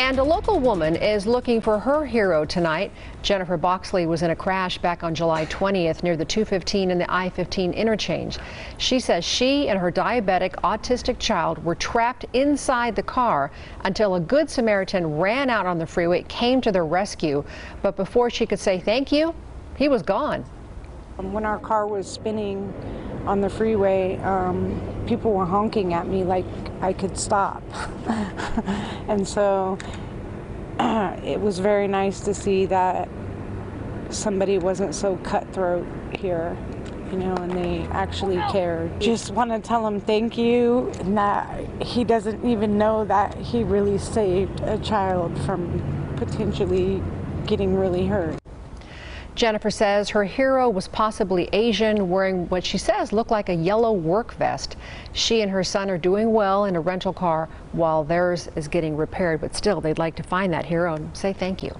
And a local woman is looking for her hero tonight. Jennifer Boxley was in a crash back on July 20th near the 215 and the I-15 interchange. She says she and her diabetic autistic child were trapped inside the car until a Good Samaritan ran out on the freeway, came to their rescue. But before she could say thank you, he was gone. When our car was spinning on the freeway, people were honking at me like I could stop. And so it was very nice to see that somebody wasn't so cutthroat here, you know, and they actually cared. Just want to tell him thank you, and that he doesn't even know that he really saved a child from potentially getting really hurt. Jennifer says her hero was possibly Asian, wearing what she says looked like a yellow work vest. She and her son are doing well in a rental car while theirs is getting repaired, but still they'd like to find that hero and say thank you.